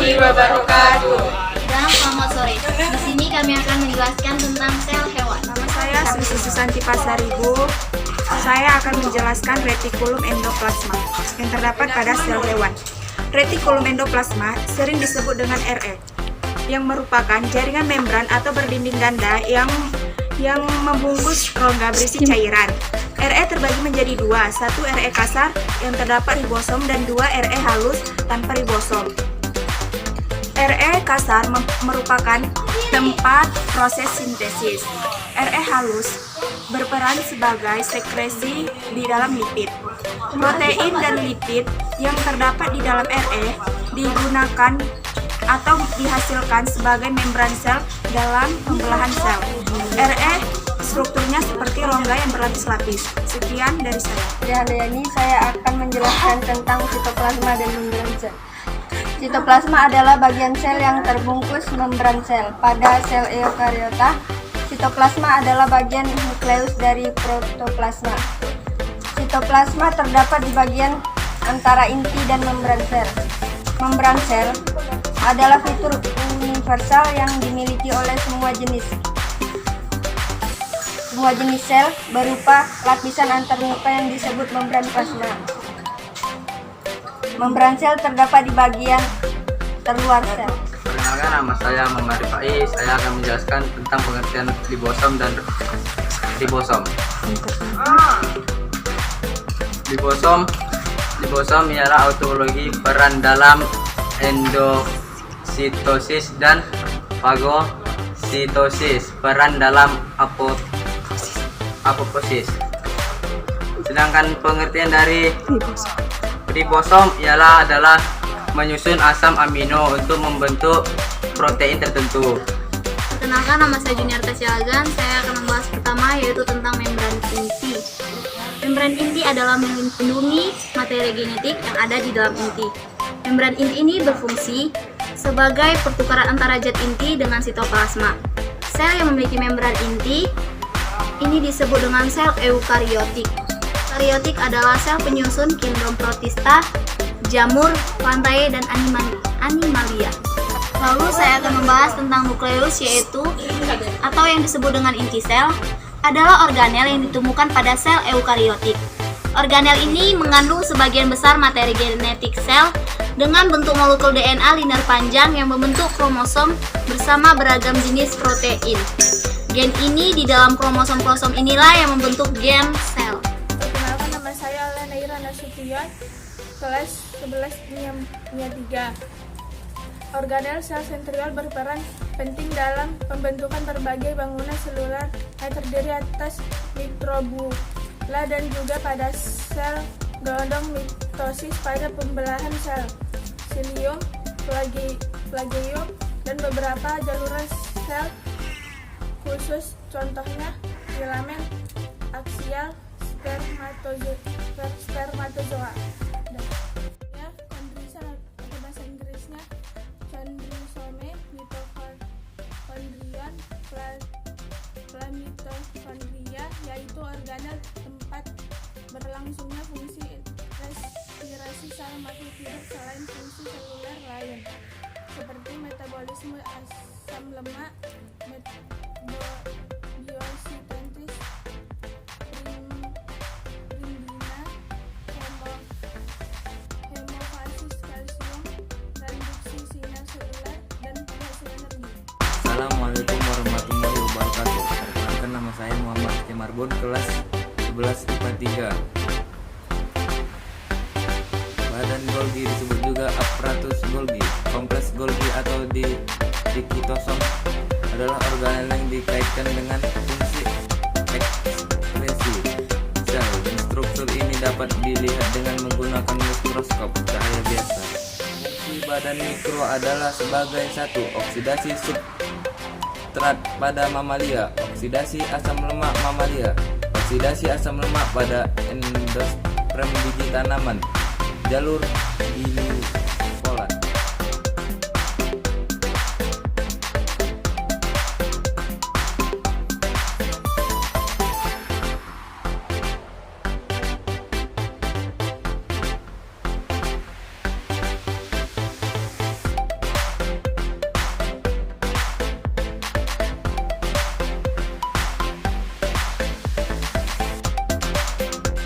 warahmatullahi wabarakatuh. Selamat sore. Di sini kami akan menjelaskan tentang sel hewan. Nama saya Susi Susanti Pasaribu. Saya akan menjelaskan retikulum endoplasma yang terdapat pada sel hewan. Retikulum endoplasma sering disebut dengan RE, yang merupakan jaringan membran atau berdinding ganda yang membungkus rongga berisi cairan. RE terbagi menjadi dua, satu RE kasar yang terdapat ribosom dan dua RE halus tanpa ribosom. RE kasar merupakan tempat proses sintesis. RE halus berperan sebagai sekresi di dalam lipid. Protein dan lipid yang terdapat di dalam RE digunakan atau dihasilkan sebagai membran sel dalam pembelahan sel. RE strukturnya seperti rongga yang berlapis-lapis. Sekian dari saya. Di hari ini saya akan menjelaskan tentang sitoplasma dan membran sel. Sitoplasma adalah bagian sel yang terbungkus membran sel. Pada sel eukariota, sitoplasma adalah bagian nukleus dari protoplasma. Sitoplasma terdapat di bagian antara inti dan membran sel. Membran sel adalah fitur universal yang dimiliki oleh semua jenis sel berupa lapisan antarmuka yang disebut membran plasma. Membran sel terdapat di bagian terluar sel. Perkenalkan, nama saya Muhammad Rifai. Saya akan menjelaskan tentang pengertian ribosom dan ribosom. Ribosom ialah autologi peran dalam endositosis dan fagositosis, peran dalam apoposis. Sedangkan pengertian dari ribosom adalah menyusun asam amino untuk membentuk protein tertentu. Perkenalkan, nama saya Juniarta Siagan. Saya akan membahas pertama yaitu tentang membran inti. Membran inti adalah melindungi materi genetik yang ada di dalam inti. Membran inti ini berfungsi sebagai pertukaran antara zat inti dengan sitoplasma. Sel yang memiliki membran inti ini disebut dengan sel eukariotik. Eukariotik adalah sel penyusun kingdom protista, jamur, plantae, dan animalia. Lalu saya akan membahas tentang nukleus, yaitu atau yang disebut dengan inti sel adalah organel yang ditemukan pada sel eukariotik. Organel ini mengandung sebagian besar materi genetik sel dengan bentuk molekul DNA linear panjang yang membentuk kromosom bersama beragam jenis protein. Gen ini di dalam kromosom inilah yang membentuk gen sel. Perkenalkan, nama saya Lenaira Nasution, kelas 11 kimia 3. Organel sel sentriol berperan penting dalam pembentukan berbagai bangunan seluler yang terdiri atas mikrobula dan juga pada sel gelondong mitosis pada pembelahan sel, silium, plagium, dan beberapa jaluran sel khusus, contohnya filamen aksial spermatozoa. Kondrisa atau bahasa Inggrisnya chondrosome, mitokondrion, mitokondria, yaitu organel tempat berlangsungnya fungsi respirasi sel makhluk hidup selain fungsi seluler lain, seperti metabolisme asam lemak, biosintesis ribina, hemofasis kalsium, transduksi sinyal seluler, dan penghasil energi. Assalamualaikum warahmatullahi wabarakatuh. Perkenalkan, nama saya Muhammad Marbun, kelas 11 IPA 3. Badan Golgi disebut juga apparatus Golgi. Kompleks Golgi atau dikitosom adalah organel yang dikaitkan dengan fungsi ekskresi sel, dan struktur ini dapat dilihat dengan menggunakan mikroskop cahaya biasa. Fungsi badan mikro adalah sebagai satu, oksidasi substrat pada mamalia, oksidasi asam lemak mamalia, oksidasi asam lemak pada endosperm biji tanaman, jalur ini